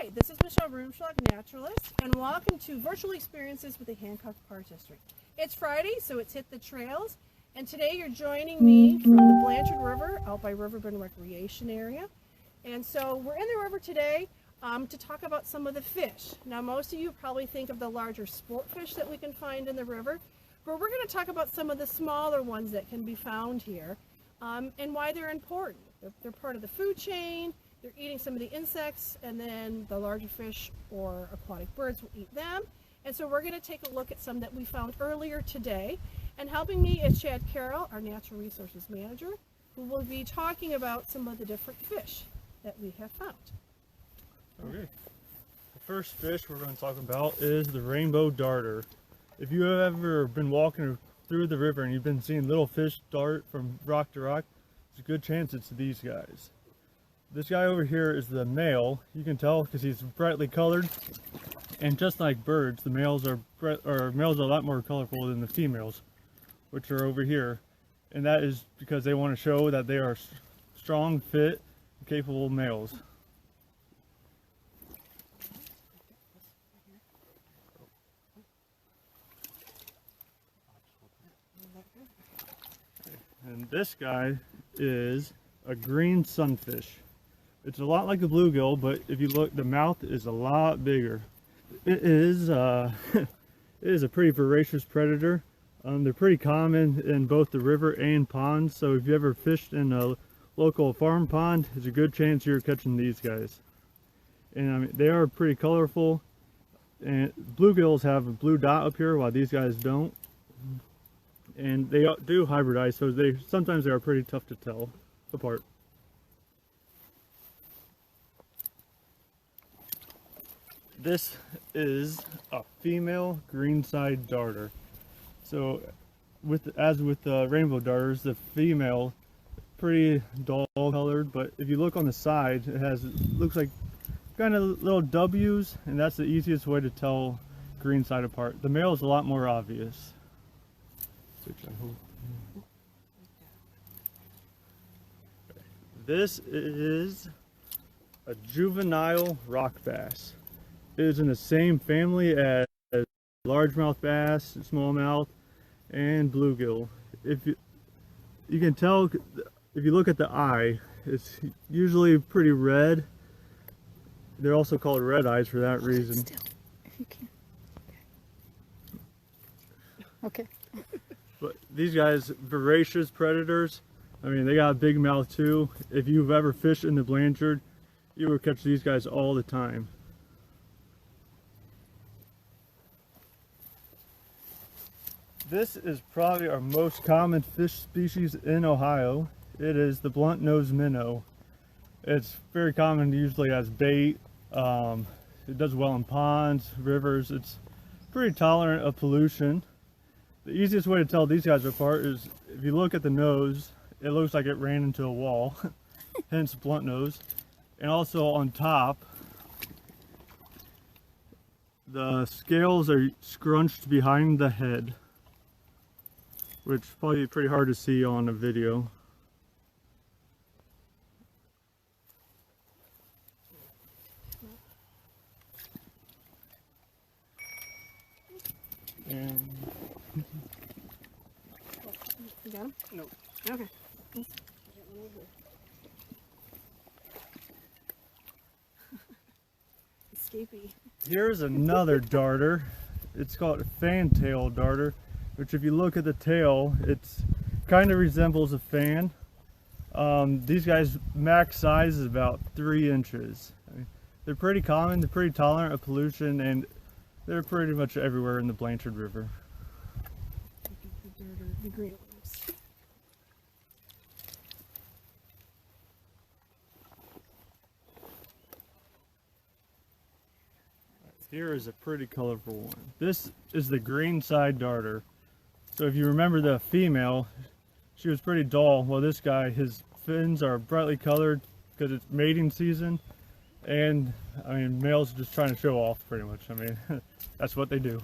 Hi, this is Michelle Rumschlag, naturalist, and welcome to Virtual Experiences with the Hancock Park District. It's Friday, so it's Hit the Trails, and today you're joining me from the Blanchard River out by Riverbend Recreation Area. And so we're in the river today to talk about some of the fish. Now, most of you probably think of the larger sport fish that we can find in the river, but we're going to talk about some of the smaller ones that can be found here and why they're important. They're part of the food chain. They're eating some of the insects, and then the larger fish or aquatic birds will eat them. And so we're going to take a look at some that we found earlier today. And helping me is Chad Carroll, our Natural Resources Manager, who will be talking about some of the different fish that we have found. Okay. The first fish we're going to talk about is the rainbow darter. If you have ever been walking through the river and you've been seeing little fish dart from rock to rock, there's a good chance it's these guys. This guy over here is the male. You can tell because he's brightly colored, and just like birds, the males are a lot more colorful than the females, which are over here, and that is because they want to show that they are strong, fit, capable males. And this guy is a green sunfish. It's a lot like a bluegill, but if you look, the mouth is a lot bigger. It is it is a pretty voracious predator. They're pretty common in both the river and ponds, so if you ever fished in a local farm pond, there's a good chance you're catching these guys. And I mean, they are pretty colorful. And bluegills have a blue dot up here, while these guys don't. And they do hybridize, so sometimes they are pretty tough to tell apart. This is a female greenside darter. So, as with the rainbow darters, the female pretty dull colored, but if you look on the side, looks like kind of little W's, and that's the easiest way to tell greenside apart. The male is a lot more obvious. This is a juvenile rock bass. It is in the same family as largemouth bass, smallmouth, and bluegill. If you can tell, if you look at the eye, it's usually pretty red. They're also called red eyes for that reason. Still, if you can. Okay. But these guys, voracious predators. I mean, they got a big mouth too. If you've ever fished in the Blanchard, you will catch these guys all the time. This is probably our most common fish species in Ohio. It is the blunt-nosed minnow. It's very common usually as bait. It does well in ponds, rivers. It's pretty tolerant of pollution. The easiest way to tell these guys apart is if you look at the nose, it looks like it ran into a wall, hence blunt nose. And also on top, the scales are scrunched behind the head, which is probably pretty hard to see on a video. And You got him? no. Okay. Escapee. Here's another darter. It's called a fantail darter, which if you look at the tail, it's kind of resembles a fan. These guys max size is about 3 inches. I mean, they're pretty common, they're pretty tolerant of pollution, and they're pretty much everywhere in the Blanchard River. The green ones. Here is a pretty colorful one. This is the greenside darter. So if you remember the female, she was pretty dull. Well, this guy, his fins are brightly colored because it's mating season. And, I mean, males are just trying to show off pretty much. I mean, that's what they do.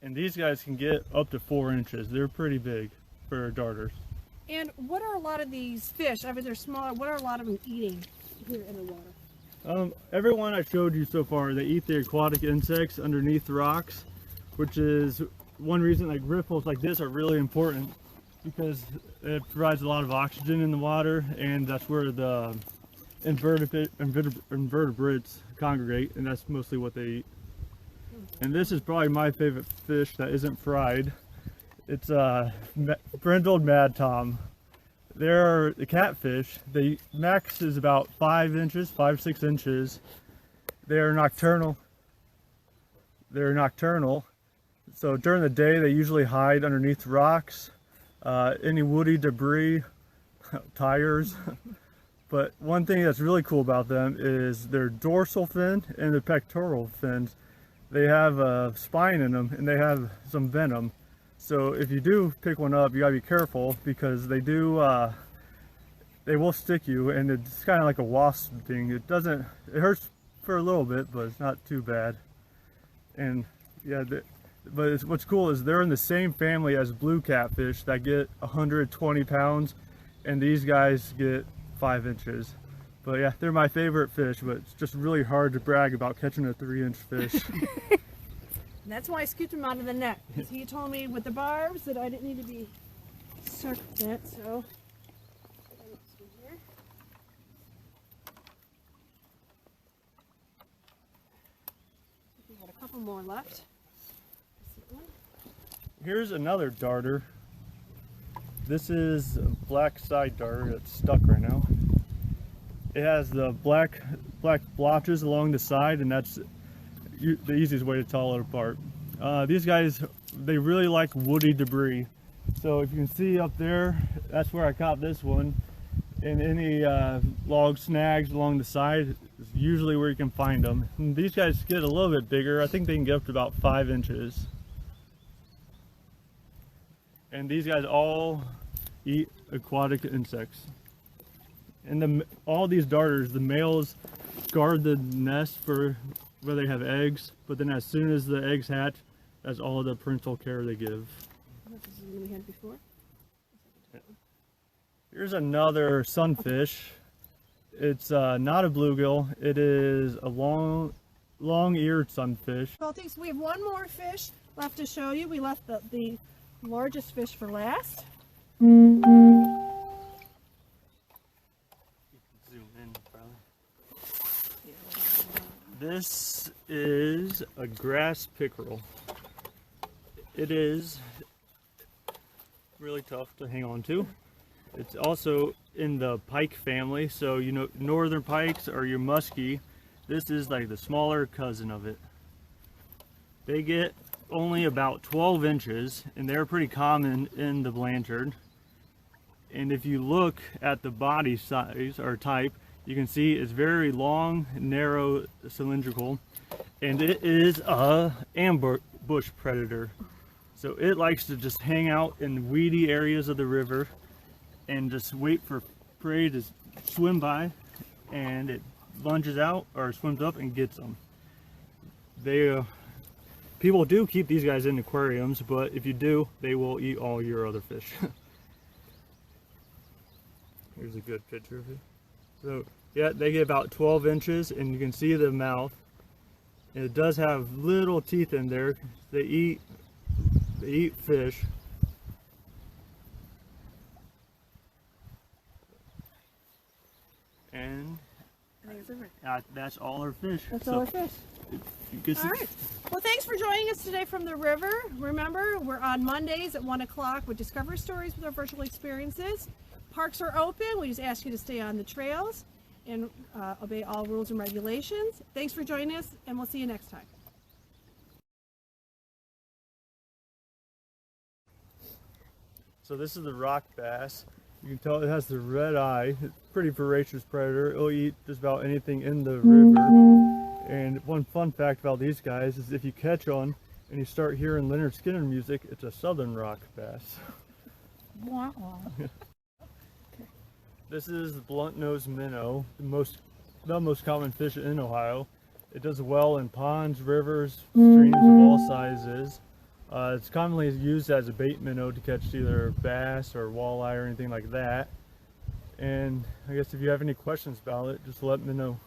And these guys can get up to 4 inches. They're pretty big for darters. And what are a lot of these fish? I mean, they're smaller. What are a lot of them eating here in the water? Everyone I showed you so far, they eat the aquatic insects underneath the rocks, which is one reason like riffles like this are really important, because it provides a lot of oxygen in the water, and that's where the invertebrates congregate, and that's mostly what they eat. And this is probably my favorite fish that isn't fried. It's brindled mad tom. They're the catfish. The max is about 5 inches, 5-6 inches. They're nocturnal. So during the day, they usually hide underneath rocks, any woody debris, tires. But one thing that's really cool about them is their dorsal fin and the pectoral fins. They have a spine in them, and they have some venom. So if you do pick one up, you gotta be careful, because they will stick you, and it's kind of like a wasp thing. It hurts for a little bit, but it's not too bad. And yeah, what's cool is they're in the same family as blue catfish that get 120 pounds, and these guys get 5 inches. But yeah, they're my favorite fish, but it's just really hard to brag about catching a 3-inch fish. And that's why I scooped him out of the net. He told me with the barbs that I didn't need to be circumvented, so. We've got a couple more left. Here's another darter. This is a black side darter that's stuck right now. It has the black blotches along the side, and that's the easiest way to tell it apart. These guys, they really like woody debris. So if you can see up there, that's where I caught this one. And any log snags along the side is usually where you can find them. And these guys get a little bit bigger. I think they can get up to about 5 inches. And these guys all eat aquatic insects. And all these darters, the males guard the nest for where they have eggs, but then as soon as the eggs hatch, that's all the parental care they give. This is the one we had before. Here's another sunfish. It's not a bluegill. It is a long-eared sunfish. Well, thanks. We have one more fish left to show you. We left the largest fish for last. This is a grass pickerel. It is really tough to hang on to. It's also in the pike family, so you know northern pikes or your muskie. This is like the smaller cousin of it. They get only about 12 inches, and they're pretty common in the Blanchard. And if you look at the body size or type, you can see it's very long, narrow, cylindrical, and it is a ambush predator. So it likes to just hang out in weedy areas of the river and just wait for prey to swim by, and it lunges out or swims up and gets them. People do keep these guys in aquariums, but if you do, they will eat all your other fish. Here's a good picture of it. So yeah, they get about 12 inches, and you can see the mouth. And it does have little teeth in there. They eat fish. And that's all our fish. That's all our fish. All right. Well, thanks for joining us today from the river. Remember, we're on Mondays at 1 o'clock with Discovery Stories with our virtual experiences. Parks are open. We just ask you to stay on the trails and obey all rules and regulations. Thanks for joining us, and we'll see you next time. So this is the rock bass. You can tell it has the red eye. It's a pretty voracious predator. It'll eat just about anything in the river. And one fun fact about these guys is if you catch one and you start hearing Leonard Skinner music, it's a southern rock bass. Wow. This is the blunt-nosed minnow, the most common fish in Ohio. It does well in ponds, rivers, streams of all sizes. It's commonly used as a bait minnow to catch either bass or walleye or anything like that. And I guess if you have any questions about it, just let me know.